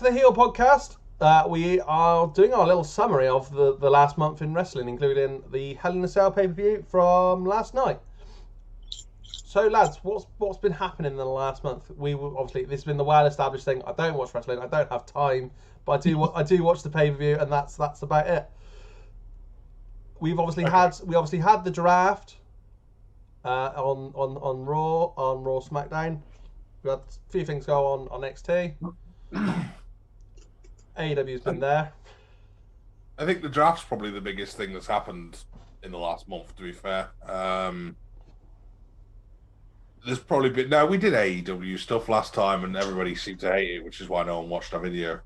to the Heel Podcast. We are doing our little summary of the last month in wrestling, including the Hell in a Cell pay-per-view from last night. So, lads, what's been happening in the last month? Obviously, this has been the well-established thing. I don't watch wrestling. I don't have time, but I do watch the pay-per-view, and that's about it. We obviously had the draft on Raw, SmackDown. We had a few things go on NXT. AEW's been there. I think the draft's probably the biggest thing that's happened in the last month, to be fair. There's probably been... No, we did AEW stuff last time and everybody seemed to hate it, which is why no one watched our video.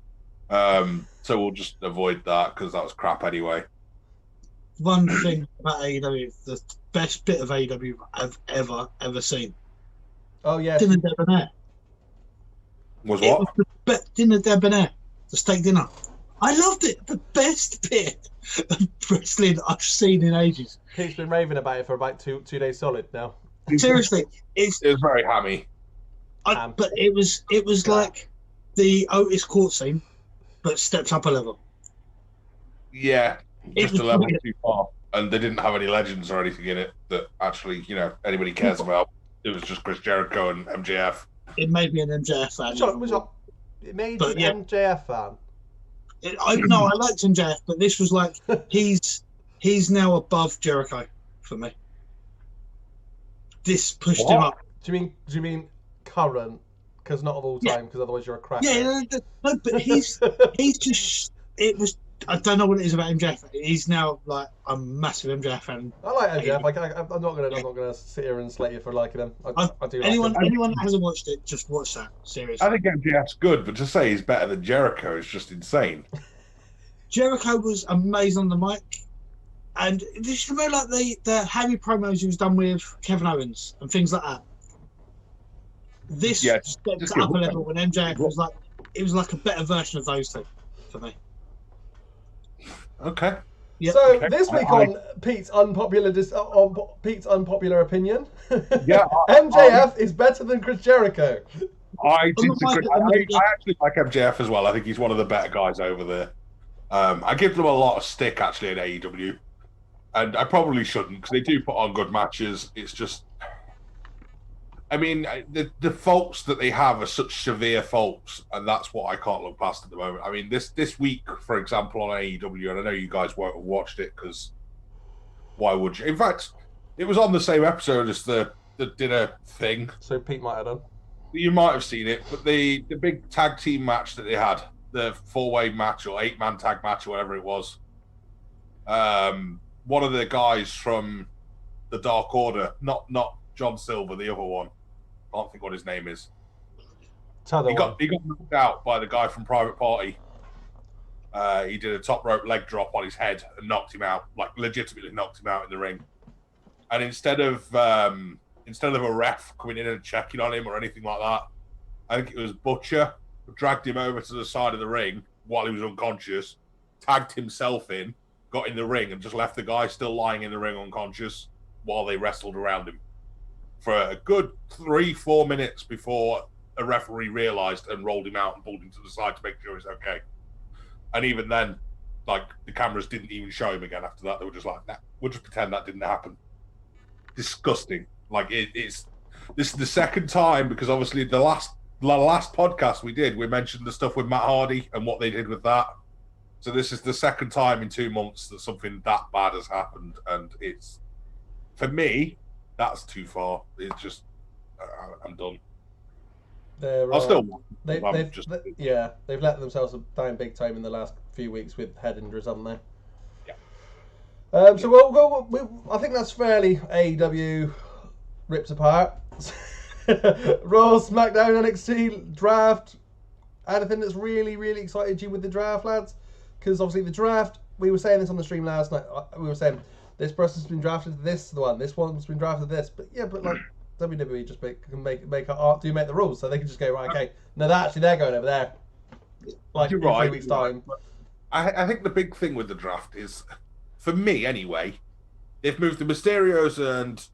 So we'll just avoid that because that was crap anyway. One thing about AEW, the best bit of AEW I've ever seen. Oh, yeah. Dinner Debonair. Was what? It was the Dinner Debonair. The steak dinner. I loved it. The best bit of wrestling I've seen in ages. Pete's been raving about it for about two days solid now. Seriously, it was very hammy. But it was like the Otis court scene, but stepped up a level. Yeah, just a level too far. And they didn't have any legends or anything in it that actually, anybody cares about. It was just Chris Jericho and MJF. It made me an MJF fan. It made you an MJF fan. I liked MJF, but this was like he's now above Jericho for me. This pushed him up. Do you mean current? Because not of all time, because otherwise you're a cracker. Yeah, no, but he's just. It was. I don't know what it is about MJF. He's now like a massive MJF fan. I like MJF. I'm not gonna sit here and slate you for liking him. I do. Anyone that hasn't watched it, just watch that. Seriously. I think MJF's good, but to say he's better than Jericho is just insane. Jericho was amazing on the mic, and just remember like the heavy promos he was done with Kevin Owens and things like that. This stepped up a level when MJF was like, it was like a better version of those two for me. Okay. Yep. So this week on Pete's unpopular opinion, MJF is better than Chris Jericho. I actually like MJF as well. I think he's one of the better guys over there. I give them a lot of stick actually in AEW, and I probably shouldn't because they do put on good matches. It's just, I mean, the faults that they have are such severe faults, and that's what I can't look past at the moment. I mean, this week, for example, on AEW, and I know you guys won't have watched it because why would you? In fact, it was on the same episode as the dinner thing. So Pete might have done. You might have seen it, but the big tag team match that they had, the 4-way match or 8-man tag match or whatever it was, one of the guys from the Dark Order, not John Silver, the other one, I can't think what his name is. He got knocked out by the guy from Private Party. He did a top rope leg drop on his head and knocked him out, like legitimately knocked him out in the ring. And instead of a ref coming in and checking on him or anything like that, I think it was Butcher who dragged him over to the side of the ring while he was unconscious, tagged himself in, got in the ring, and just left the guy still lying in the ring unconscious while they wrestled around him for a good 3-4 minutes before a referee realised and rolled him out and pulled him to the side to make sure he's okay. And even then, like, the cameras didn't even show him again after that. They were just like, nah, we'll just pretend that didn't happen. Disgusting. Like, this is the second time, because obviously the last podcast we did, we mentioned the stuff with Matt Hardy and what they did with that. So this is the second time in 2 months that something that bad has happened, and it's, for me, that's too far. It's just, I'm done. I'll still watch. They've let themselves down big time in the last few weeks with head injuries, haven't they? Yeah. So we'll go. I think that's fairly AEW ripped apart. Raw, SmackDown, NXT, draft. Anything that's really, really excited you with the draft, lads? Because obviously the draft, we were saying this on the stream last night. We were saying this person's been drafted to this one. This one's been drafted to this. But yeah, but like WWE just make the rules, so they can just go right. Okay, no, they're going over there. Like in 3 weeks' time. I think the big thing with the draft is, for me anyway, they've moved the Mysterios and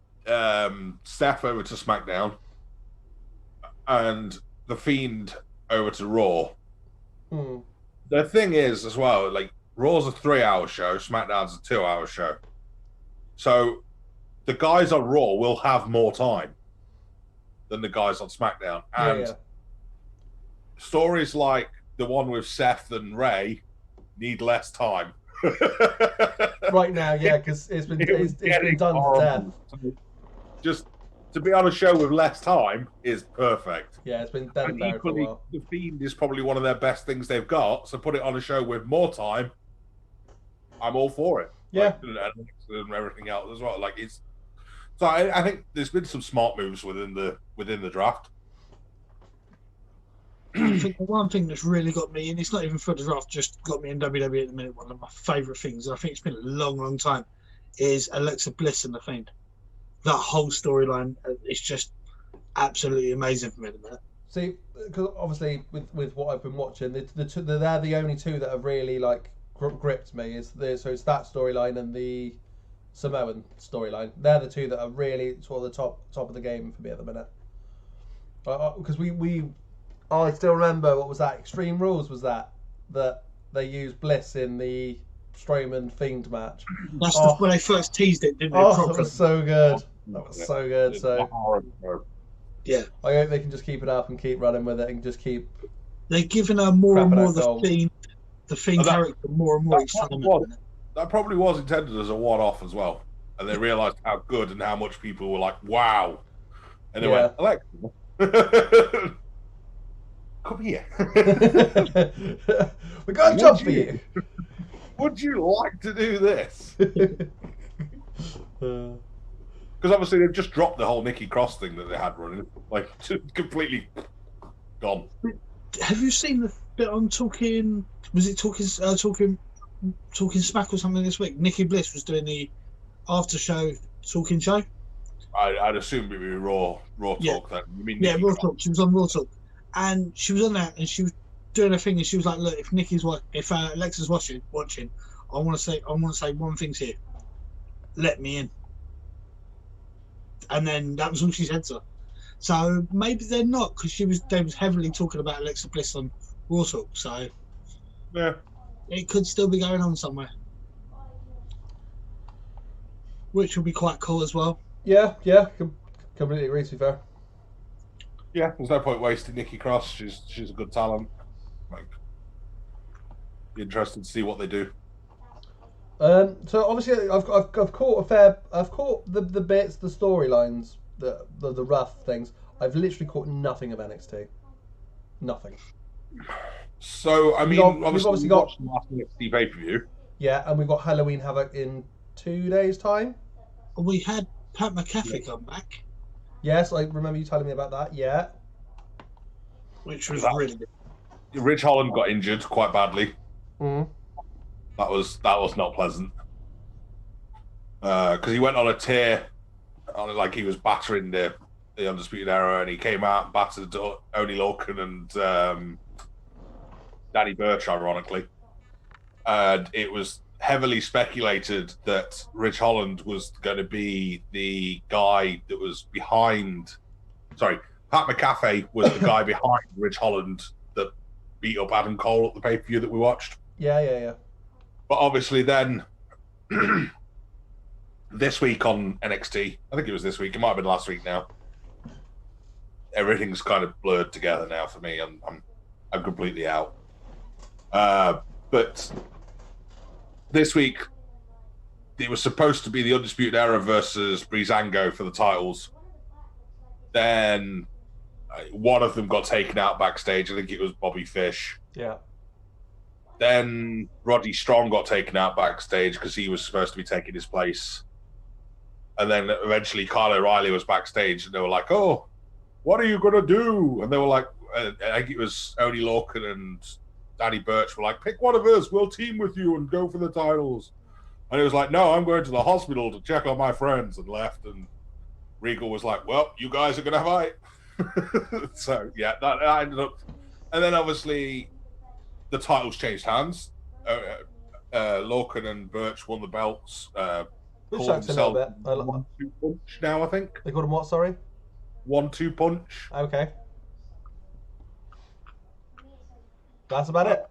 Steph over to SmackDown, and the Fiend over to Raw. The thing is, as well, like Raw's a 3-hour show, SmackDown's a 2-hour show. So the guys on Raw will have more time than the guys on SmackDown. And stories like the one with Seth and Ray need less time. Right now, yeah, because it's been done to death. Just to be on a show with less time is perfect. Yeah, it's been dead and buried for a while. The Fiend is probably one of their best things they've got, so put it on a show with more time. I'm all for it. Yeah, and everything else as well. Like it's. So I think there's been some smart moves within the draft. I think the one thing that's really got me, and it's not even for the draft, just got me in WWE at the minute, one of my favourite things, and I think it's been a long, long time, is Alexa Bliss and the Fiend. That whole storyline is just absolutely amazing for me at the minute. See, because obviously with what I've been watching, they're the only two that have really like gripped me. So it's that storyline and the Samoan storyline. They're the two that are really sort of the top of the game for me at the minute. Because I still remember, what was that? Extreme Rules was that they used Bliss in the Strowman Fiend match. That's when they first teased it, didn't they? Oh, that was so good. That was so good. So yeah, I hope they can just keep it up and keep running with it and just keep. They're giving her more and more the Fiend character more and more each time. That probably was intended as a one-off as well, and they realised how good and how much people were like, "Wow," and they went, "Alexa, come here. We got a job for you. Would you like to do this?" Because obviously they've just dropped the whole Nikki Cross thing that they had running, like just completely gone. Have you seen the bit on Talking? Was it Talking Smack or something this week? Nikki Bliss was doing the after show talking show. I'd assume it'd be Raw Talk. Then you mean Raw Talk? She was on Raw Talk, and she was on that, and she was doing a thing, and she was like, "Look, if Alexa's watching, I want to say one thing to you. Let me in." And then that was all she said to her. So maybe they're not, because they was heavily talking about Alexa Bliss on Raw Talk. So yeah, it could still be going on somewhere, which will be quite cool as well. Yeah, completely agree. To be fair. Yeah, there's no point wasting Nikki Cross. She's a good talent. Like, be interested to see what they do. So obviously I've caught the bits, the storylines, the rough things. I've literally caught nothing of NXT. Nothing. So I mean, we've obviously got the last NXT pay-per-view. Yeah, and we've got Halloween Havoc in 2 days' time. We had Pat McAfee come back. Yes, I remember you telling me about that. Yeah, which was really good. Ridge Holland got injured quite badly. Mm. That was not pleasant. Because he went on a tear, like he was battering the Undisputed Era, and he came out and battered Oney Lorcan and Danny Burch, ironically. And it was heavily speculated that Ridge Holland was going to be the guy that was behind. Sorry, Pat McAfee was the guy behind Ridge Holland that beat up Adam Cole at the pay-per-view that we watched. Yeah. But obviously then, this week on NXT, I think it was this week, it might have been last week now, everything's kind of blurred together now for me. I'm completely out. But this week, it was supposed to be the Undisputed Era versus Breezango for the titles. Then one of them got taken out backstage. I think it was Bobby Fish. Yeah. Then Roddy Strong got taken out backstage because he was supposed to be taking his place. And then eventually Kyle O'Reilly was backstage and they were like, "Oh, what are you going to do?" And they were like, I think it was Oney Lorcan and Danny Burch were like, "Pick one of us, we'll team with you and go for the titles." And he was like, "No, I'm going to the hospital to check on my friends," and left. And Regal was like, "Well, you guys are going to fight." So, yeah, that ended up. And then obviously the titles changed hands. Lorcan and Burch won the belts. Which sucks a little bit. 1-2 punch now, I think. They called him what, sorry? 1-2 punch. Okay. That's about it.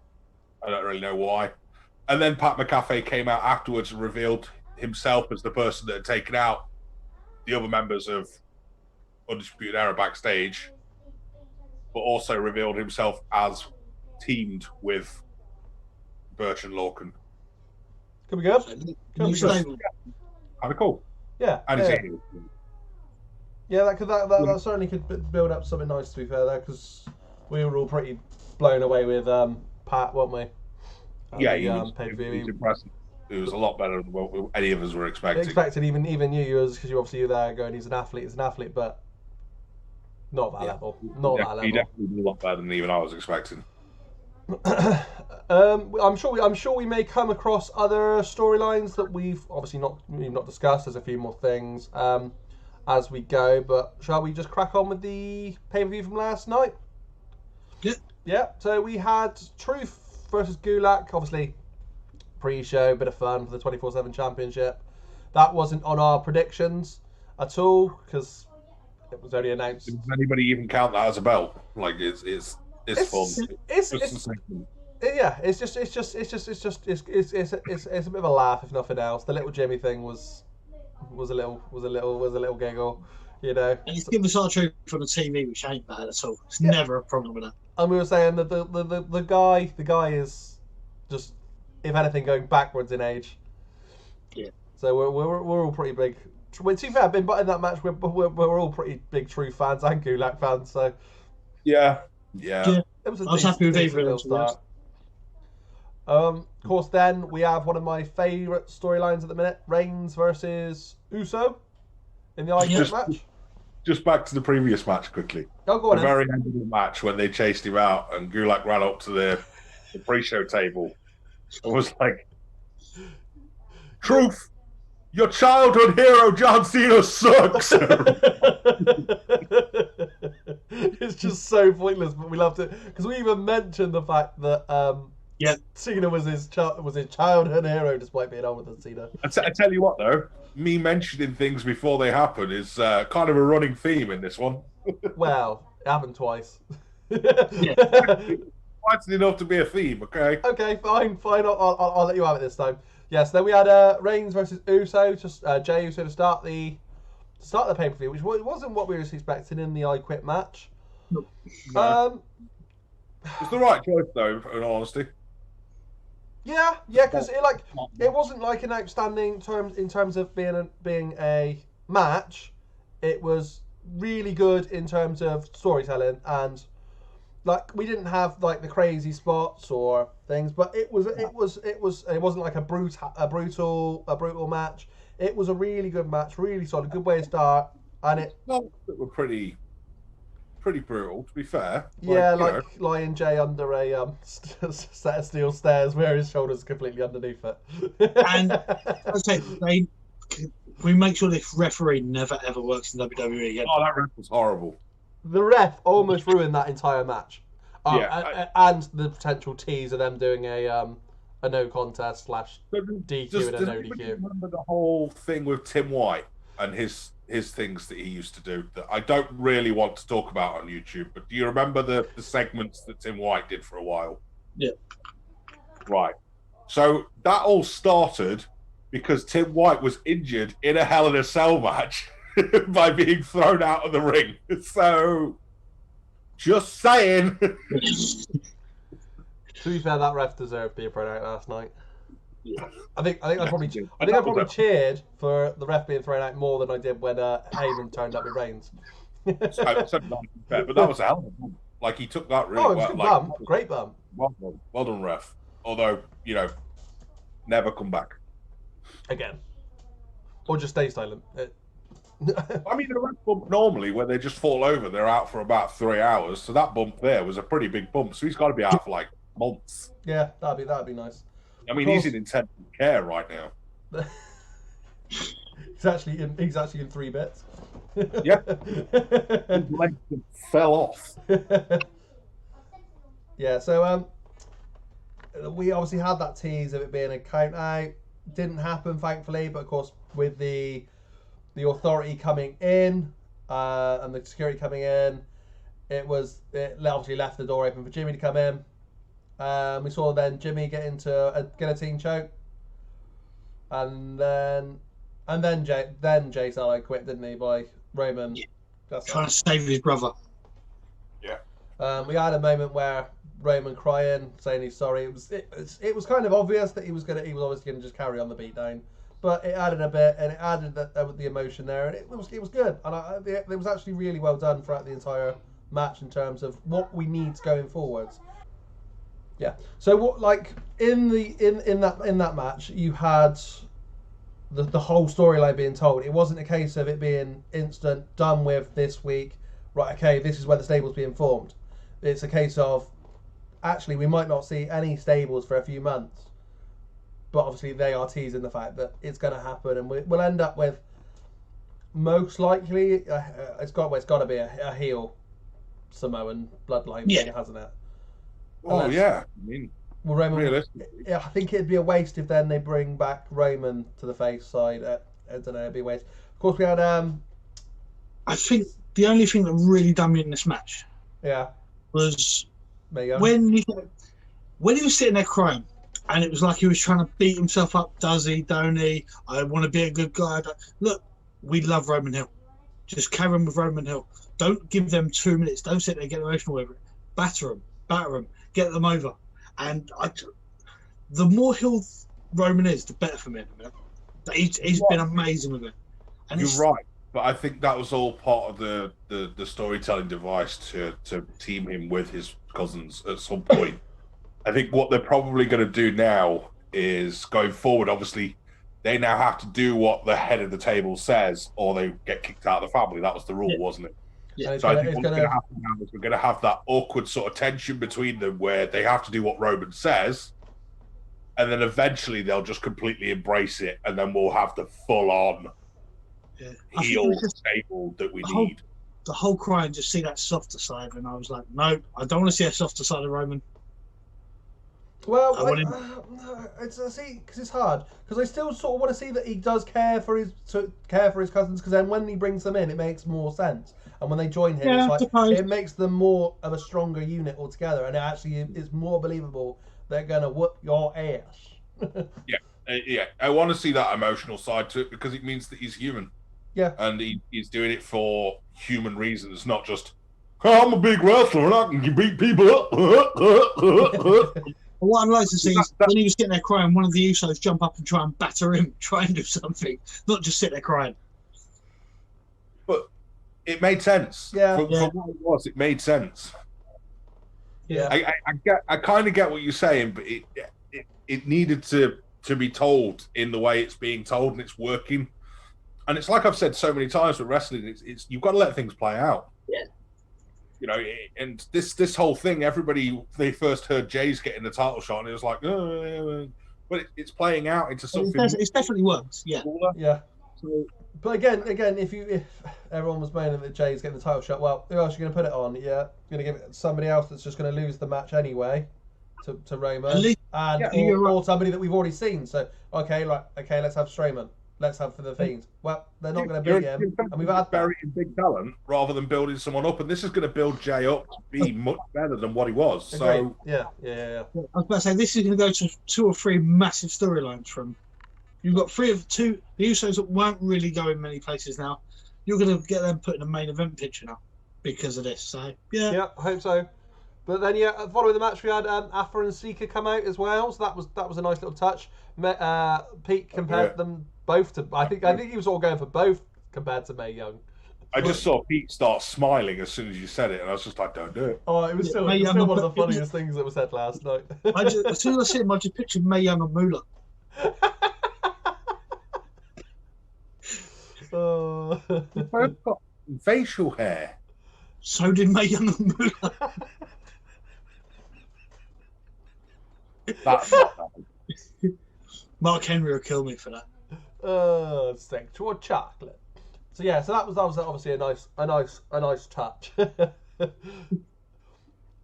I don't really know why. And then Pat McAfee came out afterwards and revealed himself as the person that had taken out the other members of Undisputed Era backstage, but also revealed himself as teamed with Birch and Lorcan. Could be good. Could be good. Kind of cool. Yeah. And yeah, that certainly could build up something nice, to be fair, there, because we were all pretty blown away with Pat, weren't we? Yeah, he was impressive. It was a lot better than what any of us were expecting. Even you, because you obviously were there going, he's an athlete, but not that level. Not that level. He definitely did a lot better than even I was expecting. I'm sure we may come across other storylines that we've obviously not discussed. There's a few more things as we go, but shall we just crack on with the pay-per-view from last night? Yeah. So we had Truth versus Gulak, obviously pre-show, bit of fun for the 24/7 championship. That wasn't on our predictions at all because it was only announced. Does anybody even count that as a belt? Like it's fun. It's a bit of a laugh, if nothing else. The little Jimmy thing was a little giggle, you know. And it's given us our truth on the TV, which ain't bad at all. It's never a problem with that. And we were saying that the guy is just, if anything, going backwards in age. Yeah. So we're all pretty big. To be fair, in that match, we're all pretty big Truth fans and Gulak fans. So. Yeah. I was happy with either of them. Of course, then we have one of my favourite storylines at the minute: Reigns versus Uso in the IC match. Just back to the previous match quickly. Oh, go on. The very end of the match when they chased him out and Gulak ran up to the pre-show table and was like, "Truth, your childhood hero John Cena sucks." It's just so pointless, but we loved it because we even mentioned the fact that Cena was his childhood hero despite being older than Cena. I tell you what, though, me mentioning things before they happen is kind of a running theme in this one. Well, it happened twice. Twice enough to be a theme, okay? Okay, fine. I'll let you have it this time. Yes, then we had Reigns versus Uso, just Jey Uso to start the pay-per-view, which wasn't what we were expecting in the I Quit match. No. It's the right choice, though, in all honesty. Yeah, because it wasn't like an outstanding in terms of being a match. It was really good in terms of storytelling, and like we didn't have like the crazy spots or things, but it wasn't like a brutal match. It was a really good match, really solid, good way to start, and it were pretty brutal, to be fair. Lying Jay under a set of steel stairs where his shoulders completely underneath it. And I say we make sure this referee never ever works in WWE again. Oh, that ref was horrible. The ref almost ruined that entire match. And the potential tease of them doing a no contest / DQ and a no DQ. Remember the whole thing with Tim White and his things that he used to do that I don't really want to talk about on YouTube, but do you remember the segments that Tim White did for a while? Yeah. Right. So that all started because Tim White was injured in a Hell in a Cell match by being thrown out of the ring. So, just saying. To be fair, that ref deserved being thrown out last night. Yeah. I think I probably cheered for the ref being thrown out more than I did when Heyman turned up with Reigns. But that was a hell of a bump. Like he took that really well. Bump. Great bump. Well done, ref. Although never come back again, or just stay silent. I mean, a ref bump normally where they just fall over, they're out for about 3 hours. So that bump there was a pretty big bump. So he's got to be out for like months. Yeah, that'd be nice. I mean, he's in intensive care right now. He's actually in 3 bits. Yeah, his legs fell off. Yeah, so we obviously had that tease of it being a count out. Didn't happen, thankfully, but of course with the authority coming in and the security coming in, it obviously left the door open for Jimmy to come in. We saw then Jimmy get into a guillotine choke, and then Jay Salo quit, didn't he, by Roman? Yeah. Trying to save his brother. Yeah. We had a moment where Roman crying, saying he's sorry. It was kind of obvious that he was obviously gonna just carry on the beatdown, but it added a bit, and it added the emotion there, and it was good, and it was actually really well done throughout the entire match in terms of what we need going forwards. Yeah. So what, like in that match, you had the whole storyline being told. It wasn't a case of it being instant, done with this week. Right. Okay. This is where the stable's being formed. It's a case of actually we might not see any stables for a few months, but obviously they are teasing the fact that it's going to happen, and we'll end up with most likely it's got to be a heel Samoan bloodline thing, hasn't it? Oh yeah, I mean, well, Roman. I think it'd be a waste if then they bring back Roman to the face side. I don't know, it'd be a waste. Of course, we had. I think the only thing that really done me in this match, was when he was sitting there crying, and it was like he was trying to beat himself up. Does he? Don't he? I want to be a good guy. Look, we love Roman Hill. Just carry on with Roman Hill. Don't give them 2 minutes. Don't sit there and get emotional over it. Batter them, get them over. And the more Hill Roman is, the better for me. He's been amazing with it. And you're right, but I think that was all part of the storytelling device to team him with his cousins at some point. I think what they're probably going to do now is going forward. Obviously, they now have to do what the head of the table says, or they get kicked out of the family. That was the rule, wasn't it? Yeah. So I think what's going to happen now is we're going to have that awkward sort of tension between them where they have to do what Roman says, and then eventually they'll just completely embrace it, and then we'll have the full-on heel stable that we need. The whole cry and just see that softer side, and I was like, no, I don't want to see a softer side of Roman. Well, it's because it's hard. Because I still sort of want to see that he does care for his cousins. Because then when he brings them in, it makes more sense. And when they join him, it's like it makes them more of a stronger unit altogether. And it actually is more believable. They're gonna whoop your ass. Yeah. I want to see that emotional side to it because it means that he's human. Yeah. And he's doing it for human reasons, not just I'm a big wrestler and I can beat people up. What I'd like to see is when he was sitting there crying, one of the Usos jump up and try and batter him, try and do something, not just sit there crying. But it made sense. Yeah. For what it was, it made sense. Yeah. I kind of get what you're saying, but it needed to be told in the way it's being told, and it's working. And it's like I've said so many times with wrestling, it's you've got to let things play out. Yeah. You know, and this whole thing, they first heard Jay's getting the title shot, and it was like, but it's playing out into something. It's definitely works, yeah. Yeah. So, but again, if everyone was moaning that Jay's getting the title shot, well, who else are you going to put it on? Yeah, you're going to give it to somebody else that's just going to lose the match anyway to Roman, or somebody that we've already seen. So okay, let's have Strowman. Let's have for the Fiend. Well, they're not going to beat him, and we've had burying big talent rather than building someone up, and this is going to build Jay up to be much better than what he was. So yeah. I was about to say this is going to go to 2 or 3 massive storylines from. You've got 3 of 2 the Usos that won't really go in many places now. You're going to get them put in a main event picture now because of this. So yeah, I hope so. But then following the match we had Afa and Sika come out as well, so that was a nice little touch. Pete compared them both to. I think he was all going for both compared to Mae Young. I just saw Pete start smiling as soon as you said it, and I was just like, "Don't do it." Oh, it was still one of the funniest things that was said last night. As soon as I see him, I just pictured Mae Young and Moolah. They both got facial hair. So did Mae Young and Moolah. That's not that. Mark Henry will kill me for that. Sexual chocolate. So yeah, so that was obviously a nice touch.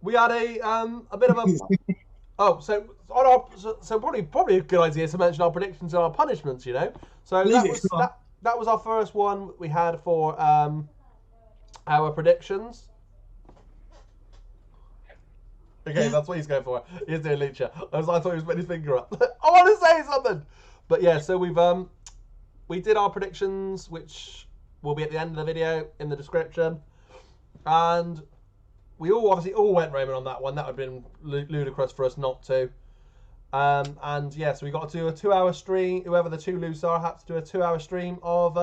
We had a bit of a so probably a good idea to mention our predictions and our punishments. You know, so that was our first one we had for our predictions. Okay, that's what he's going for. He's doing Lucha. I thought he was putting his finger up. I want to say something. But yeah, so we did our predictions, which will be at the end of the video in the description. And we obviously all went Roman on that one. That would have been ludicrous for us not to. And yeah, so we got to do a 2-hour stream. Whoever the two loose are had to do a 2-hour stream of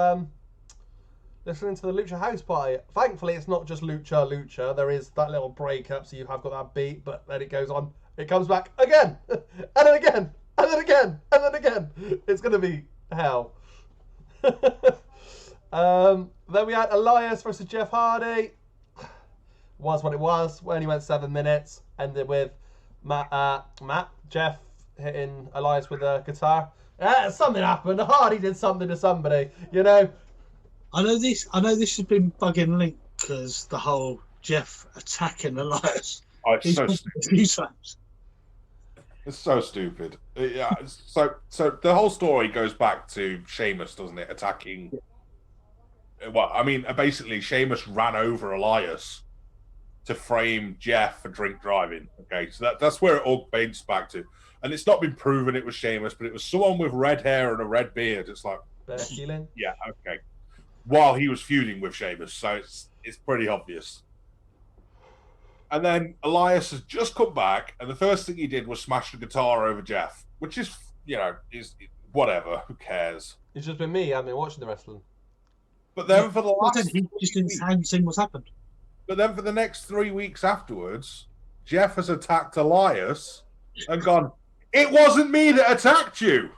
listening to the Lucha House Party. Thankfully, it's not just Lucha. There is that little breakup, so you have got that beat, but then it goes on. It comes back again, and then again, and then again, and then again. It's going to be hell. Then we had Elias versus Jeff Hardy. Was what it was. We only went 7 minutes. Ended with Jeff hitting Elias with a guitar. Something happened. Hardy did something to somebody, you know. I know this has been bugging Link because the whole Jeff attacking Elias. Oh, it's so stupid. It's so stupid. Yeah. So the whole story goes back to Sheamus, doesn't it? Attacking. Well, I mean, basically, Sheamus ran over Elias to frame Jeff for drink driving. Okay, so that's where it all paints back to. And it's not been proven it was Sheamus, but it was someone with red hair and a red beard. It's like, yeah, okay. While he was feuding with Sheamus, so it's pretty obvious. And then Elias has just come back, and the first thing he did was smash the guitar over Jeff, which is, is whatever. Who cares? It's just been me. I've been watching the wrestling. But then for the last, he just didn't see what's happened. But then for the next 3 weeks afterwards, Jeff has attacked Elias and gone, "It wasn't me that attacked you.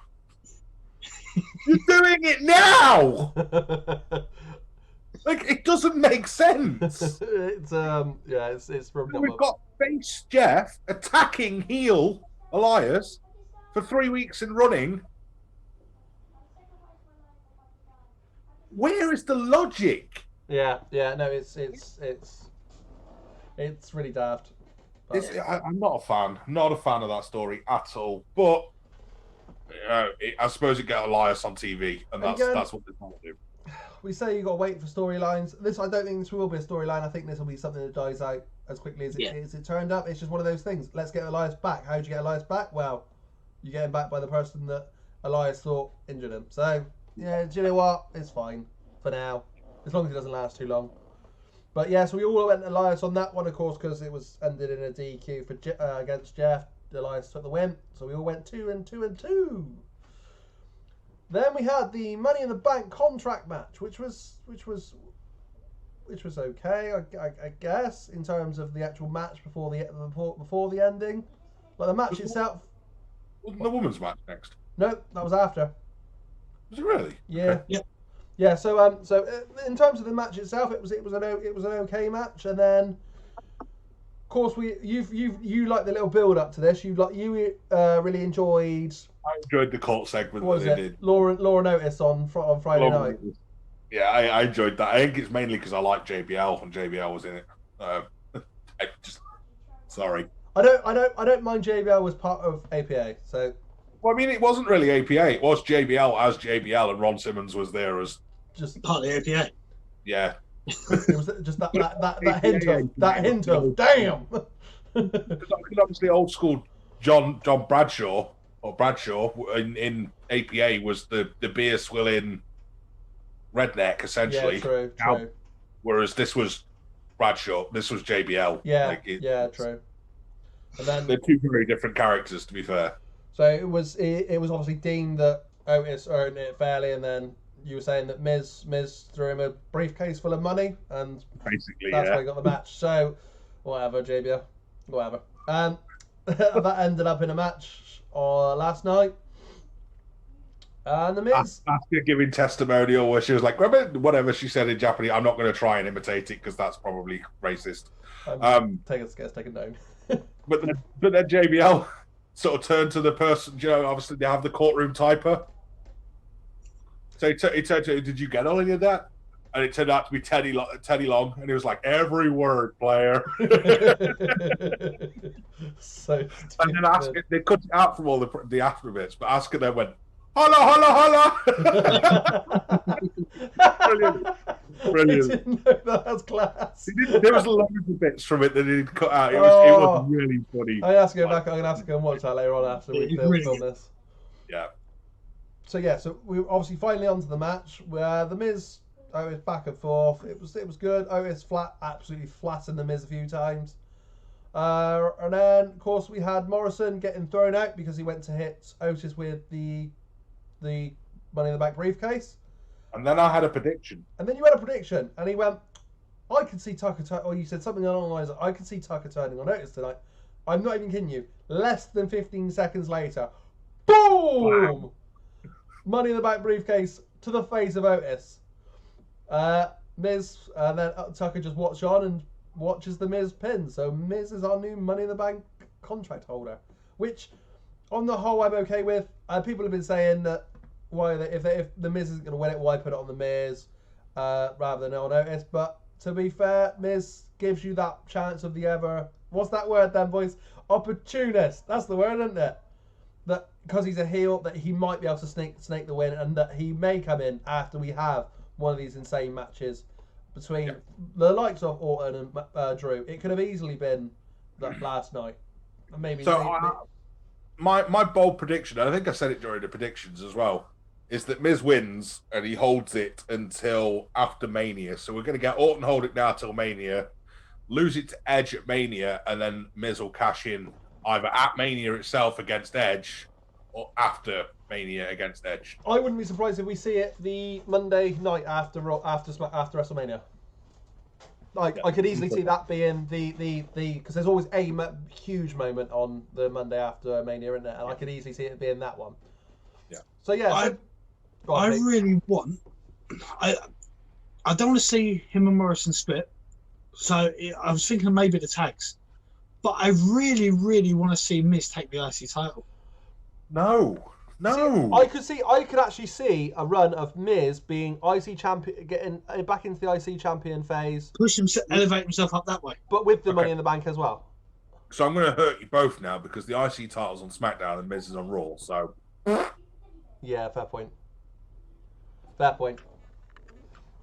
You're doing it now." Like, it doesn't make sense. It's probably We've got face Jeff attacking heel Elias for 3 weeks in running. Where is the logic? Yeah, no, it's really daft. I'm not a fan. I'm not a fan of that story at all. But I suppose you get Elias on TV, and that's what they want to do. We say you got to wait for storylines. I don't think this will be a storyline. I think this will be something that dies out as quickly as it turned up. It's just one of those things. Let's get Elias back. How'd you get Elias back? Well, you get him back by the person that Elias thought injured him. So, yeah, do you know what? It's fine for now, as long as it doesn't last too long. But yeah, so we all went Elias on that one, of course, because it was ended in a DQ for against Jeff. Elias took the win, so we all went 2 and 2 and 2. Then we had the Money in the Bank contract match, which was okay, I guess, in terms of the actual match before the ending. But the match itself. Wasn't the women's match next? No, that was after. Was it really? Yeah. Okay. Yeah. Yeah. So in terms of the match itself, it was an okay match, and then of course you like the little build up to this. You really enjoyed. I enjoyed the cult segment What was that it? they did. Laura Notice on Friday night. Yeah, I enjoyed that. I think it's mainly because I like JBL and JBL was in it. Sorry. I don't mind JBL was part of APA. So. Well, I mean, it wasn't really APA. It was JBL as JBL, and Ron Simmons was there as just part of the APA. Yeah. It was just that hint of damn. Because obviously, old school John Bradshaw in APA was the beer swilling redneck essentially. Yeah, true. Whereas this was Bradshaw. This was JBL. Yeah, true. And then they're two very different characters, to be fair. So it was obviously deemed that Otis earned it fairly, and then you were saying that Miz threw him a briefcase full of money, and basically that's why he got the match. So whatever, JBL, whatever. That ended up in a match last night. And the Miz Asuka giving testimonial where she was like, remember whatever she said in Japanese. I'm not going to try and imitate it because that's probably racist. Gets taken down. but then JBL sort of turned to the person, obviously they have the courtroom typer. So he turned to, did you get any of that? And it turned out to be Teddy Long, and he was like, every word, player. So and then Asuka, they cut it out from all the after bits, but Asuka then went, holla, holla, holla. Brilliant. Brilliant. I didn't know that. That's class. There was loads of bits from it that he did cut out. It was really funny. I'm gonna have to go back. I'm gonna have to go and watch that later on after we film this. Yeah. So yeah, so we were obviously finally onto the match where the Miz, Otis back and forth. It was good. Otis absolutely flattened the Miz a few times. And then of course we had Morrison getting thrown out because he went to hit Otis with the Money in the Bank briefcase. And then I had a prediction. And then you had a prediction, and he went, I can see Tucker or you said something along the lines of, I can see Tucker turning on Otis tonight. I'm not even kidding you. Less than 15 seconds later, boom! Wow. Money in the Bank briefcase to the face of Otis. Miz, and then Tucker just watched on and watches the Miz pin. So Miz is our new Money in the Bank contract holder, which on the whole I'm okay with. People have been saying that if the Miz isn't going to win it, why put it on the Miz rather than on Otis? But to be fair, Miz gives you that chance of the ever, what's that word then, boys? Opportunist. That's the word, isn't it? That because he's a heel, that he might be able to snake the win, and that he may come in after we have one of these insane matches between the likes of Orton and Drew. It could have easily been that last night. Maybe. So my bold prediction, and I think I said it during the predictions as well, is that Miz wins and he holds it until after Mania. So we're going to get Orton hold it now till Mania, lose it to Edge at Mania, and then Miz will cash in either at Mania itself against Edge or after Mania against Edge. I wouldn't be surprised if we see it the Monday night after WrestleMania. I could easily see that being the because there's always a huge moment on the Monday after Mania, isn't there? And I could easily see it being that one. Yeah. So yeah. I really want. I don't want to see him and Morrison split. So I was thinking maybe the tags, but I really, really want to see Miz take the IC title. No. See, I could actually see a run of Miz being IC champion, getting back into the IC champion phase, elevate himself up that way, but with the Money in the Bank as well. So I'm going to hurt you both now because the IC title's on SmackDown and Miz is on Raw. So yeah, fair point.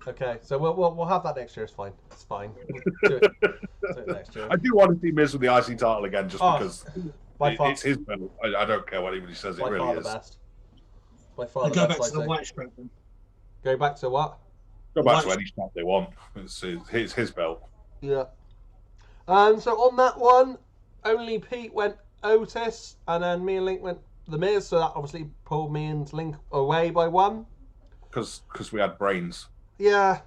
Okay, so we'll have that next year. It's fine. We'll do it next year. I do want to see Miz with the IC title again, just because it's his belt. I don't care what anybody says. It really is. Best. By far the go best. Back to the white strap. Then. Go back to what? Go back to any strap they want. It's his belt. Yeah. So on that one, only Pete went Otis, and then me and Link went The Miz. So that obviously pulled me and Link away by one. Because we had brains. Yeah.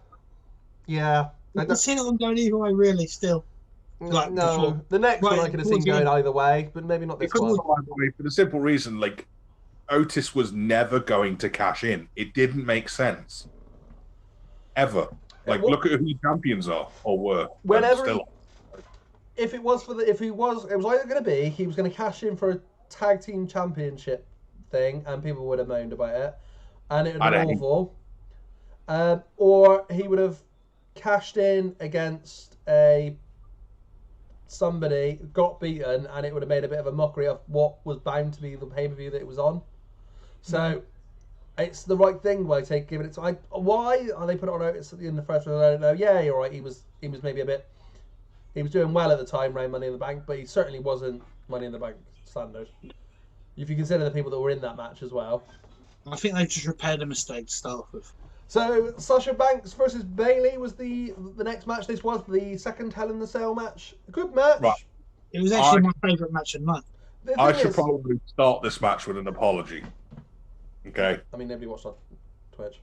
I can see them going either way, really, still. Like no, before. The next one I could have seen going either way, but maybe not this one. For the simple reason, like, Otis was never going to cash in. It didn't make sense. Ever. Like, look at who the champions are, or were. Whenever if it was either going to be, he was going to cash in for a tag team championship thing, and people would have moaned about it. And it would have been awful. Or he would have cashed in against somebody, got beaten, and it would have made a bit of a mockery of what was bound to be the pay-per-view that it was on. So it's the right thing by giving it to. Why are they put it on Otis in the first one? I don't know. Yeah, you're right. He was maybe a bit. He was doing well at the time around Money in the Bank, but he certainly wasn't Money in the Bank standard. If you consider the people that were in that match as well. I think they just repaired a mistake to start off with. So Sasha Banks versus Bayley was the next match. This was the second Hell in the Cell match. A good match. Right. It was actually my favourite match of the night. I should probably start this match with an apology. Okay. I mean, nobody watched on Twitch.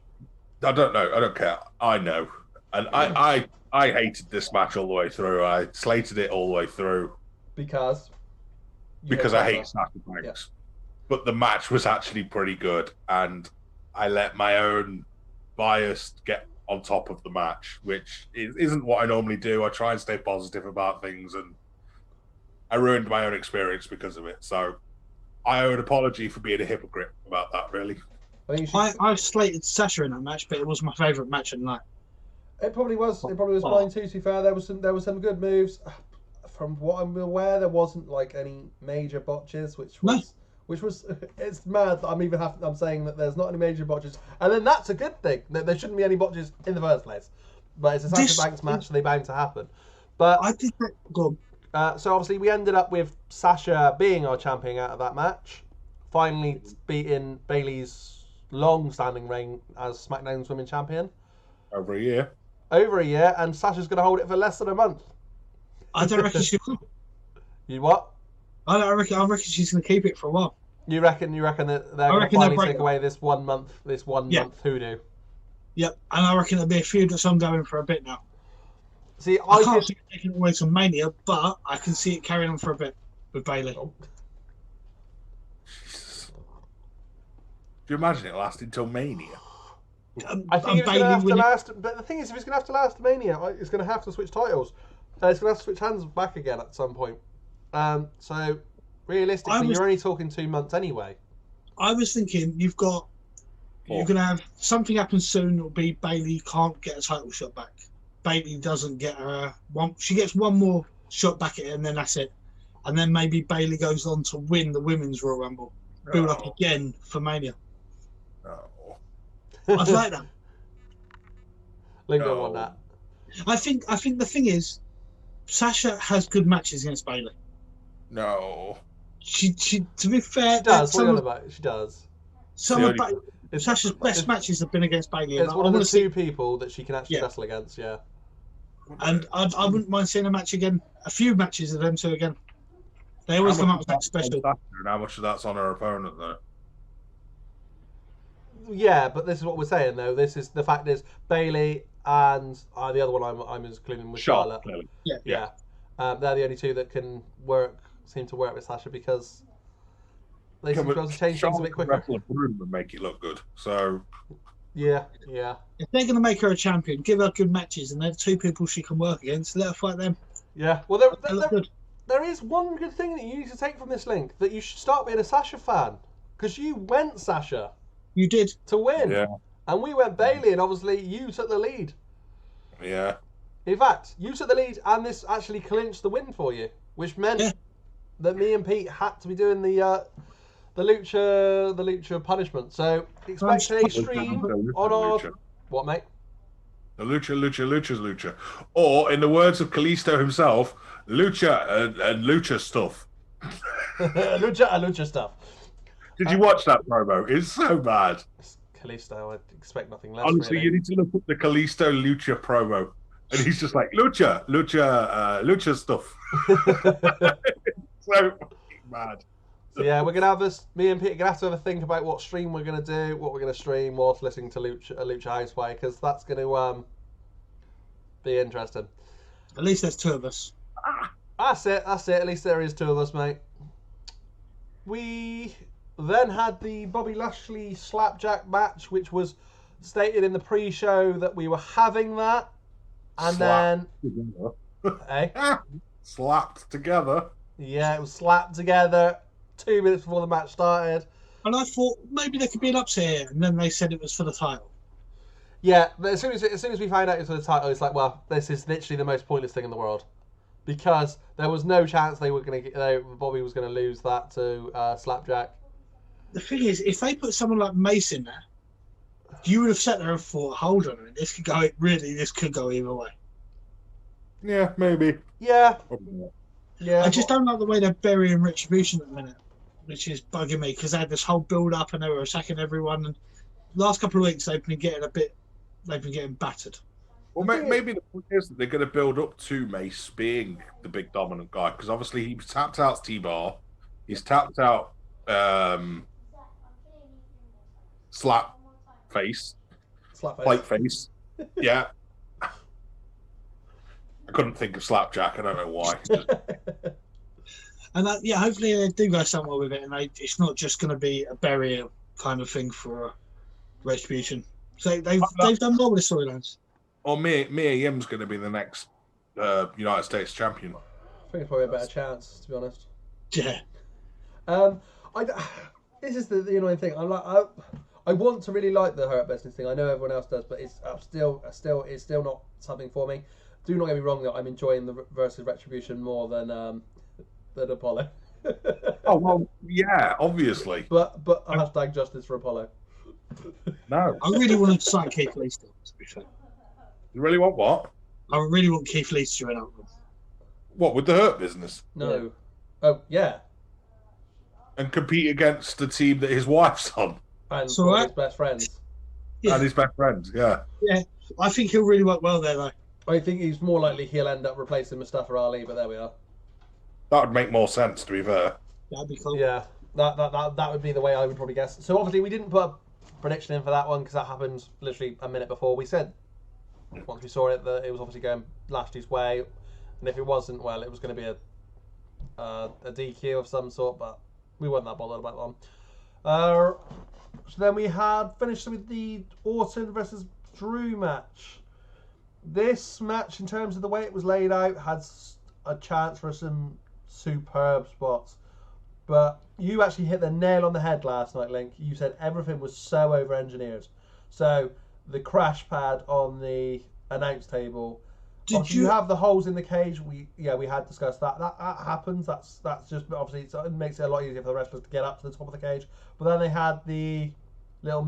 I don't know. I don't care. I know. And I hated this match all the way through. I slated it all the way through. Because I hate Sasha Banks. Yeah. But the match was actually pretty good, and I let my own bias get on top of the match, which isn't what I normally do. I try and stay positive about things, and I ruined my own experience because of it. So I owe an apology for being a hypocrite about that, really. I slated Sasha in that match, but it was my favourite match of the night. It probably was. It probably was mine too, to be fair. There was some good moves. From what I'm aware, there wasn't like any major botches, which was it's mad that I'm saying that there's not any major botches, and then that's a good thing. That there shouldn't be any botches in the first place. but it's a Sasha Banks match, so they bound to happen. But I think that go on. so obviously we ended up with Sasha being our champion out of that match, finally beating Bayley's long-standing reign as SmackDown's Women's Champion. Over a year, and Sasha's going to hold it for less than a month. I don't reckon she will. You what? I reckon she's going to keep it for a while. You reckon that they're going to finally take away this 1 month month hoodoo? Yep, and I reckon it'll be a feud that's ongoing for a bit now. See, I can't see it taking away from Mania, but I can see it carrying on for a bit with Bayley. Do you imagine it lasting till Mania? I think it's going to have to last. But the thing is, if it's going to have to last Mania, it's going to have to switch titles. It's going to have to switch hands back again at some point. So realistically, you're only talking 2 months anyway. I was thinking you're going to have something happen soon. It'll be Bayley can't get a title shot back. Bayley doesn't get one. She gets one more shot back at it, and then that's it. And then maybe Bayley goes on to win the Women's Royal Rumble. Build up again for Mania. I'd like that. Link don't want that. I think the thing is, Sasha has good matches against Bayley. No. She to be fair, she does. What are you on about? She does. Sasha's best matches have been against Bayley. It's one of the two people that she can actually wrestle against. Yeah. And I wouldn't mind seeing a few matches of them two again. They always come up with that special. And how much of that's on her opponent, though? Yeah, but this is what we're saying, though. The fact is Bayley and the other one I'm including with Charlotte. Yeah. They're the only two that can seem to work with Sasha because they seem to be able to change things a bit quicker. And make it look good. So. Yeah. If they're going to make her a champion, give her good matches, and they're two people she can work against. Let her fight them. Yeah. Well, there is one good thing that you need to take from this link, that you should start being a Sasha fan, because you went Sasha. You did to win. Yeah. And we went Bayley, and obviously you took the lead. Yeah. In fact, you took the lead, and this actually clinched the win for you, which meant that me and Pete had to be doing the lucha punishment. So expect a stream on our what, mate? The lucha. Or in the words of Kalisto himself, lucha and lucha stuff. lucha stuff. Did you watch that promo? It's so bad. Kalisto, I expect nothing less. Honestly, really. You need to look up the Kalisto lucha promo, and he's just like lucha stuff. So mad. So yeah, we're gonna have this. Me and Peter are gonna have to have a think about what stream we're gonna do, what we're gonna stream whilst listening to Lucha Houseway, because that's gonna be interesting. At least there's two of us. That's it. At least there is two of us, mate. We then had the Bobby Lashley slapjack match, which was stated in the pre-show that we were having that, and slapped together. Yeah, it was slapped together 2 minutes before the match started. And I thought maybe there could be an upset here, and then they said it was for the title. Yeah, but as soon as we found out it was for the title, it's like, well, this is literally the most pointless thing in the world, because there was no chance Bobby was going to lose that to Slapjack. The thing is, if they put someone like Mace in there, you would have sat there and thought, hold on a minute, this could go either way. Yeah, maybe. Yeah. I just don't like the way they're burying Retribution at the minute, which is bugging me, because they had this whole build-up and they were attacking everyone, and the last couple of weeks they've been getting battered. Well, maybe the point is that they're going to build up to Mace being the big dominant guy, because obviously he's tapped out T-Bar, he's tapped out Plate Face. Yeah. I couldn't think of Slapjack. I don't know why. And hopefully they do go somewhere with it, and it's not just going to be a barrier kind of thing for Retribution. So they've done well with the storylines. Or Mia Yim's going to be the next United States champion. I think it's probably a better chance, to be honest. Yeah. This is the annoying thing. I want to really like the Hurt Business thing. I know everyone else does, but it's still not something for me. Do not get me wrong, though. I'm enjoying the versus Retribution more than Apollo. Oh well, yeah, obviously. But hashtag justice for Apollo. No, I really wanted to sign Keith Lee still, to be fair. You really want what? I really want Keith Lee to join up. What, with the Hurt Business? No. Oh, yeah. And compete against the team that his wife's on. And So, one of his best friends. Yeah. And his best friends, yeah. Yeah, I think he'll really work well there, though. I think he's more likely he'll end up replacing Mustafa Ali, but there we are. That would make more sense, to be fair. That'd be cool. Yeah, that would be the way I would probably guess. So obviously we didn't put a prediction in for that one because that happened literally a minute before. We said once we saw it that it was obviously going Lashley's way, and if it wasn't, well, it was going to be a DQ of some sort, but we weren't that bothered about that one. So then we had finished with the Orton versus Drew match. This match, in terms of the way it was laid out, had a chance for some superb spots. But you actually hit the nail on the head last night, Link. You said everything was so over-engineered. So the crash pad on the announce table. Did you have the holes in the cage? We had discussed that. That happens. That's just obviously it makes it a lot easier for the wrestlers to get up to the top of the cage. But then they had the little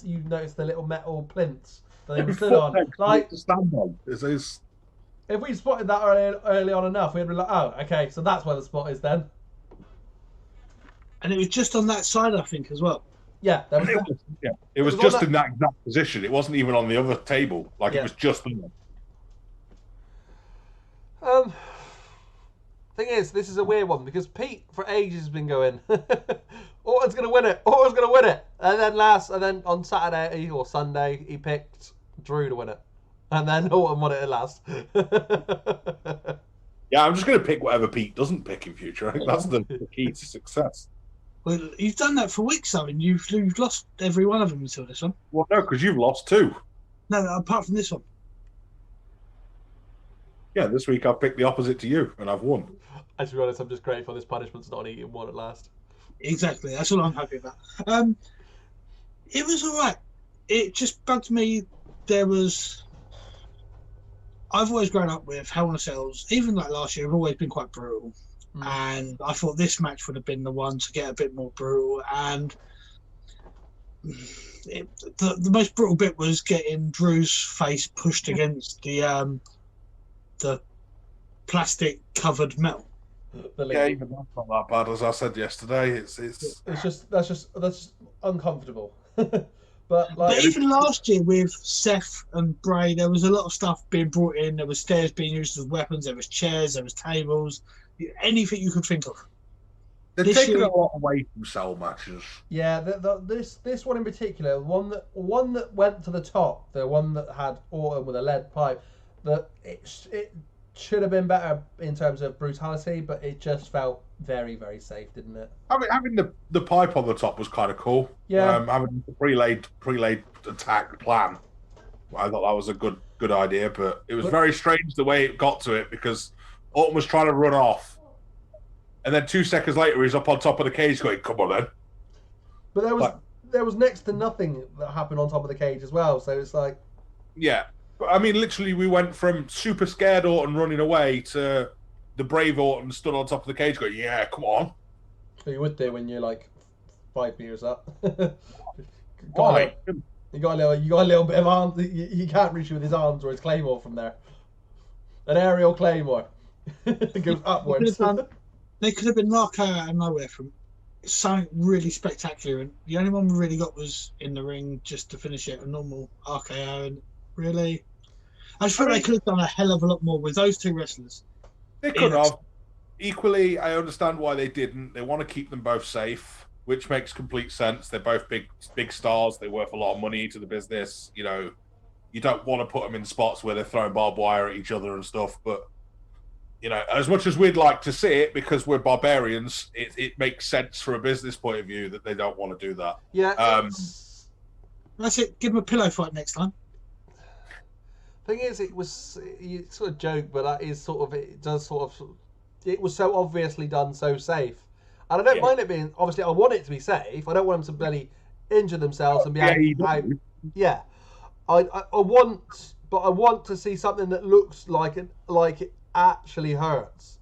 you noticed the little metal plinths that they were stood on. Like to stand on. If we spotted that early on enough, we'd be like, oh, okay, so that's where the spot is then. And it was just on that side, I think, as well. Yeah, it was just in that exact position. It wasn't even on the other table. It was just there. Thing is, this is a weird one because Pete for ages has been going, Orton's gonna win it, Orton's gonna win it, and then on Saturday or Sunday he picked Drew to win it, and then Orton won it at last. Yeah, I'm just gonna pick whatever Pete doesn't pick in future. I think that's the key to success. Well, you've done that for weeks, though, and you've lost every one of them until this one. Well, no, because you've lost two. No, apart from this one. Yeah, this week I've picked the opposite to you, and I've won. To be honest, I'm just grateful this punishment's not eating one at last. Exactly, that's all I'm happy about. It was all right. It just bugged me. I've always grown up with Hell in a Cells, even like last year, have always been quite brutal. And I thought this match would have been the one to get a bit more brutal. And the most brutal bit was getting Drew's face pushed against the plastic covered metal. Yeah, even that's not that bad as I said yesterday. It's just that's uncomfortable. But even last year with Seth and Bray, there was a lot of stuff being brought in. There was stairs being used as weapons. There was chairs. There was tables. Anything you could think of. They're taking a lot away from cell matches. Yeah, this one in particular, one that went to the top, the one that had Orton with a lead pipe, that it should have been better in terms of brutality, but it just felt very, very safe, didn't it? Having the pipe on the top was kind of cool. Yeah. Having the pre-laid attack plan, I thought that was a good idea, but it was very strange the way it got to it because Orton was trying to run off, and then 2 seconds later he's up on top of the cage going, "Come on, then." But there was next to nothing that happened on top of the cage as well, so it's like. Yeah. I mean, literally, we went from super scared Orton running away to the brave Orton stood on top of the cage going, "Yeah, come on." So you would do when you're like 5 meters up. Why? You got a little bit of arms. He can't reach you with his arms or his claymore from there. An aerial claymore. It goes upwards. They could have been knocked out of nowhere from something really spectacular, and the only one we really got was in the ring just to finish it, a normal RKO. And really, I just feel they could have done a hell of a lot more with those two wrestlers. They could have. Equally, I understand why they didn't. They want to keep them both safe, which makes complete sense. They're both big stars. They're worth a lot of money to the business. You know, you don't want to put them in spots where they're throwing barbed wire at each other and stuff. But, you know, as much as we'd like to see it, because we're barbarians, it makes sense from a business point of view that they don't want to do that. Yeah. That's it. Give them a pillow fight next time. Thing is, you sort of joke, but that is it was so obviously done so safe. And I don't mind it being, obviously I want it to be safe. I don't want them to really injure themselves and be out. Yeah. I want to see something that looks like it actually hurts.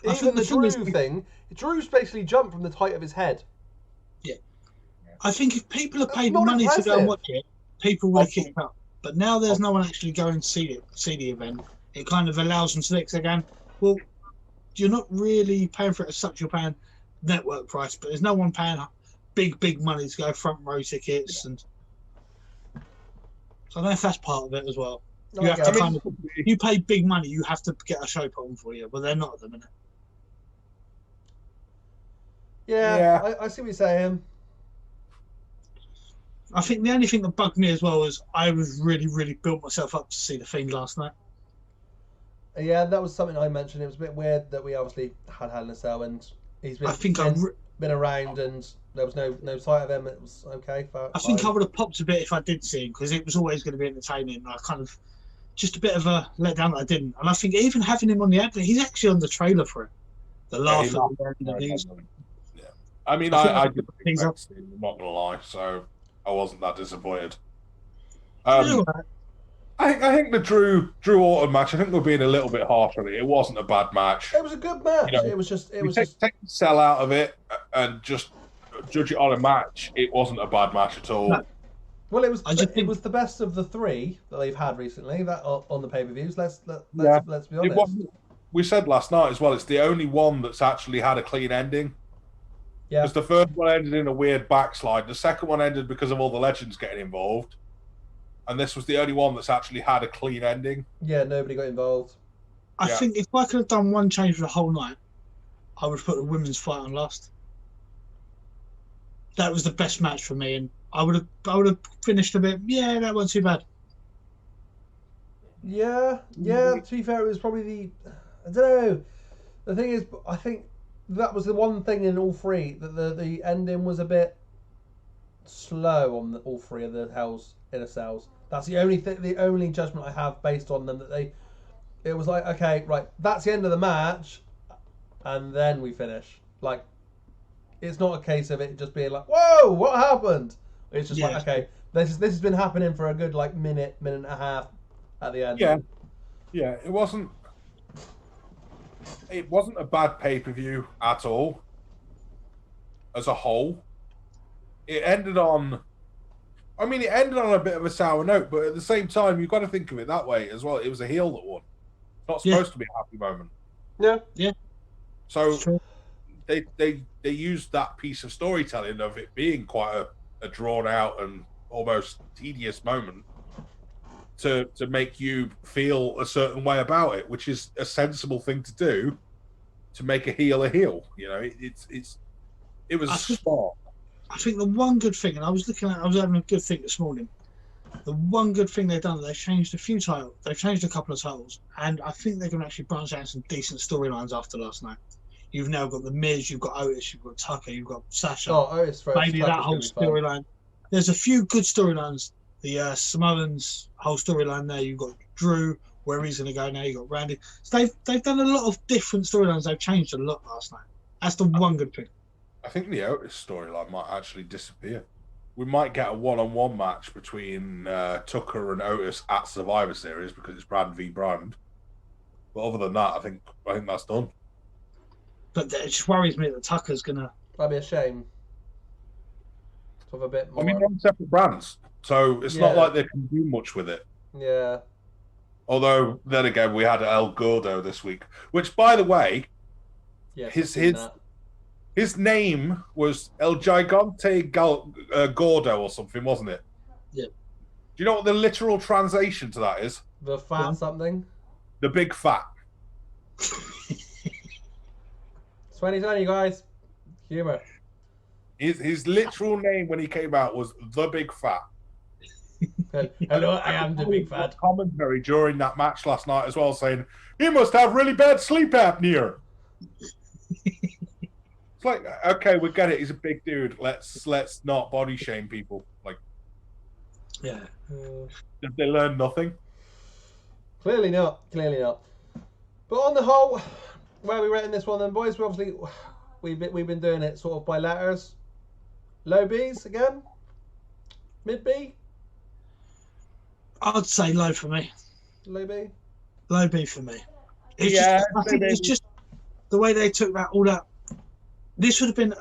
Even the Drew thing, Drew's basically jumped from the height of his head. Yeah. I think if people are paid money to go and watch it, people will kick up. But now there's no one actually going to see the event. It kind of allows them to look again. Well, you're not really paying for it as such. You're paying network price, but there's no one paying big money to go front row tickets, and so I don't know if that's part of it as well. You have to you pay big money, you have to get a show put on for you, but they're not at the minute. Yeah. I see what you're saying. I think the only thing that bugged me as well was I was really built myself up to see the Fiend last night. Yeah, that was something I mentioned. It was a bit weird that we obviously had Hell in a Cell, and he's been been around, and there was no sight of him. It was okay. I think I would have popped a bit if I did see him, because it was always going to be entertaining. I kind of just a bit of a letdown that I didn't. And I think even having him on the advert, he's actually on the trailer for it. The laugh at the end of these. Yeah, I mean, I didn't expect to, I'm not gonna lie, so I wasn't that disappointed. I think the Drew Orton match, I think we're being a little bit harsh on it. It wasn't a bad match. It was a good match. You know, it was just take the sell out of it and just judge it on a match. It wasn't a bad match at all. No. Well, it was the best of the three that they've had recently. That on the pay-per-views. Let's be honest. We said last night as well. It's the only one that's actually had a clean ending. Yeah. Because the first one ended in a weird backslide. The second one ended because of all the legends getting involved. And this was the only one that's actually had a clean ending. Yeah, nobody got involved. I think if I could have done one change for the whole night, I would have put the women's fight on last. That was the best match for me, and I would have finished a bit. Yeah, that wasn't too bad. Yeah. To be fair, it was probably I don't know. The thing is, I think that was the one thing in all three that the ending was a bit slow on all three of the Hell's Inner Cells. That's the only judgment I have based on them, that it was like, okay, right, that's the end of the match, and then we finish. Like, it's not a case of it just being like, whoa, what happened? It's just like, okay, this has been happening for a good like minute and a half at the end. Yeah, it wasn't a bad pay-per-view at all as a whole. It ended on a bit of a sour note, but at the same time, you've got to think of it that way as well. It was a heel that won. It's not supposed to be a happy moment. Yeah. So they used that piece of storytelling of it being quite a drawn out and almost tedious moment to make you feel a certain way about it, which is a sensible thing to do to make a heel a heel. You know, it was smart. I think the one good thing, and I was having a good think this morning. The one good thing they've done, they've changed a few titles. They've changed a couple of titles, and I think they can actually branch out some decent storylines after last night. You've now got the Miz, you've got Otis, you've got Tucker, you've got Sasha. Oh, Otis, maybe that whole storyline. There's a few good storylines. The Samoans whole storyline there. You've got Drew, where he's going to go now. You've got Randy. So they've done a lot of different storylines. They've changed a lot last night. That's the one good thing. I think the Otis storyline might actually disappear. We might get a one-on-one match between Tucker and Otis at Survivor Series because it's brand v brand. But other than that, I think that's done. But it just worries me that Tucker's gonna. That'd be a shame. To have a bit more. I mean, they're on separate brands, so it's not like they can do much with it. Yeah. Although then again, we had El Gordo this week, which, by the way, his name was El Gigante Gordo or something, wasn't it? Yeah. Do you know what the literal translation to that is? The fat something? The big fat. 2020, guys. Humor. His literal name when he came out was The Big Fat. Hello, I am the big fat. Commentary during that match last night as well, saying, he must have really bad sleep apnea. It's like, okay, we get it. He's a big dude. Let's not body shame people. Like, yeah, did they learn nothing? Clearly not. But on the whole, where are we rating this one then, boys? We've been doing it sort of by letters. Low B's again. Mid B. I'd say low for me. Low B. Low B for me. It's just the way they took all that. This would have been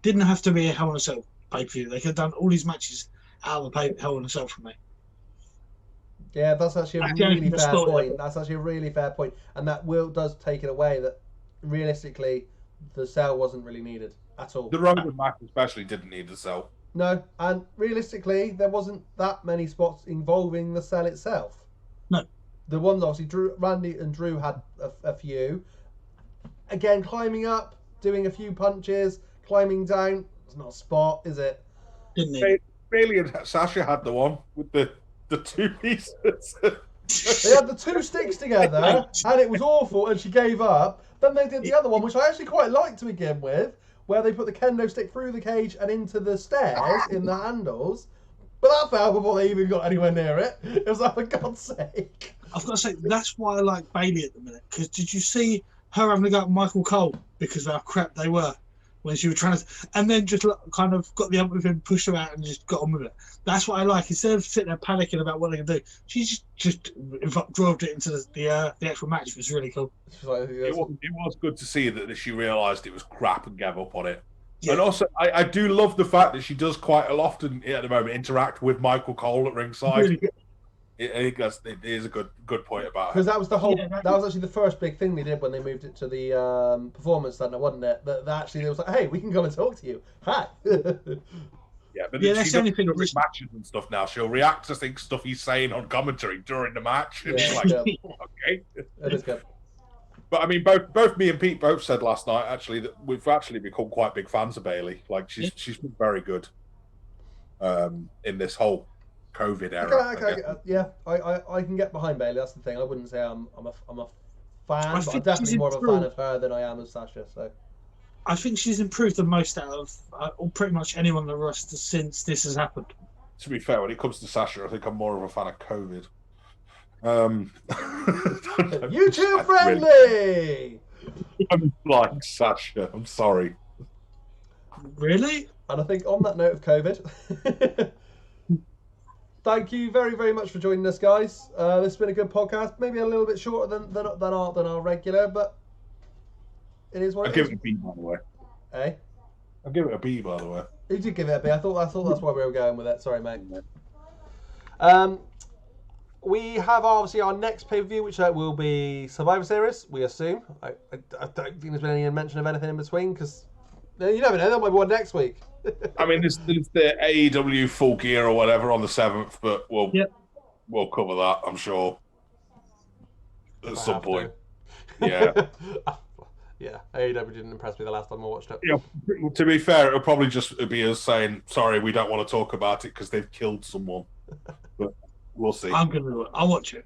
didn't have to be a Hell in a Cell pay-per-view. They could have done all these matches out of the Hell in a Cell for me. Yeah, that's actually a really fair point. That's actually a really fair point, and that does take it away that realistically, the cell wasn't really needed at all. The Roman match especially didn't need the cell. No, and realistically, there wasn't that many spots involving the cell itself. No. The ones obviously, Randy and Drew had a few. Again, climbing up, doing a few punches, climbing down. It's not a spot, is it? Didn't he? Bailey and Sasha had the one with the two pieces. They had the two sticks together, and it was awful, and she gave up. Then they did the other one, which I actually quite liked to begin with, where they put the kendo stick through the cage and into the stairs in the handles. But that failed before they even got anywhere near it. It was like, for God's sake. I've got to say, that's why I like Bailey at the minute. Because did you see her having to go at Michael Cole because of how crap they were when she was trying to, and then just kind of got the ump with him, pushed her out, and just got on with it. That's what I like. Instead of sitting there panicking about what they can do, she just drove it into the actual match. It was really cool. It was good to see that she realised it was crap and gave up on it. Yeah. And also, I do love the fact that she does quite often at the moment interact with Michael Cole at ringside. Really good. I think it is a good point about it. Because that was the whole. That was actually the first big thing they did when they moved it to the performance center, wasn't it? That actually it was like, hey, we can come and talk to you. Hi. Yeah, but that's the only thing. Matches and stuff now. She'll react to stuff he's saying on commentary during the match. And it's like, okay, it is good. But I mean, both me and Pete both said last night actually that we've actually become quite big fans of Bailey. Like she's been very good in this whole COVID era. I can get behind Bailey. That's the thing. I wouldn't say I'm a fan, but I'm definitely more of a fan of her than I am of Sasha. So I think she's improved the most out of pretty much anyone on the roster since this has happened. To be fair, when it comes to Sasha, I think I'm more of a fan of COVID. YouTube friendly. I'm like Sasha. I'm sorry. Really? And I think on that note of COVID, thank you very, very much for joining us, guys. This has been a good podcast. Maybe a little bit shorter than our regular, but it is what it is. I'll give it a B, by the way. Eh? I'll give it a B, by the way. You did give it a B. I thought that's why we were going with it. Sorry, mate. We have obviously our next pay-per-view, which will be Survivor Series, we assume. I don't think there's been any mention of anything in between, because you never know, there might be one next week. I mean, there's the AEW Full Gear or whatever on the 7th, but we'll cover that, I'm sure, at some point. Yeah. Yeah, AEW didn't impress me the last time I watched it. Yeah, to be fair, it'll probably just be us saying, sorry, we don't want to talk about it because they've killed someone. But we'll see. I'll watch it.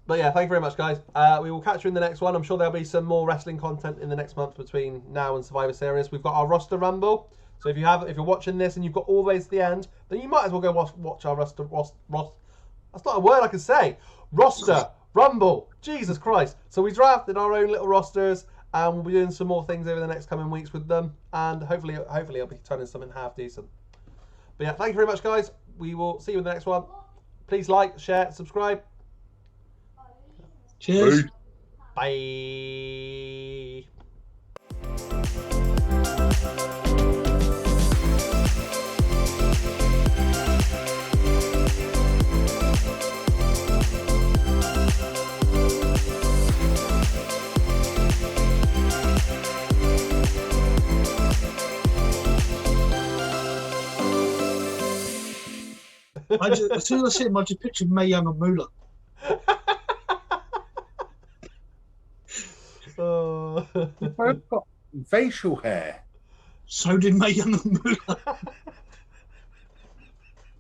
But yeah, thank you very much, guys. We will catch you in the next one. I'm sure there'll be some more wrestling content in the next month between now and Survivor Series. We've got our roster rumble. So if you're watching this and you've got all the way to the end, then you might as well go watch our roster. That's not a word I can say. Roster rumble. Jesus Christ. So we drafted our own little rosters, and we'll be doing some more things over the next coming weeks with them, and hopefully I'll be turning something half decent. But yeah, thank you very much, guys. We will see you in the next one. Please like, share, subscribe. Cheers. Bye. As soon as I see him, I just pictured Mae Young and Moolah. They've both got facial hair. So did Mae Young and Moolah.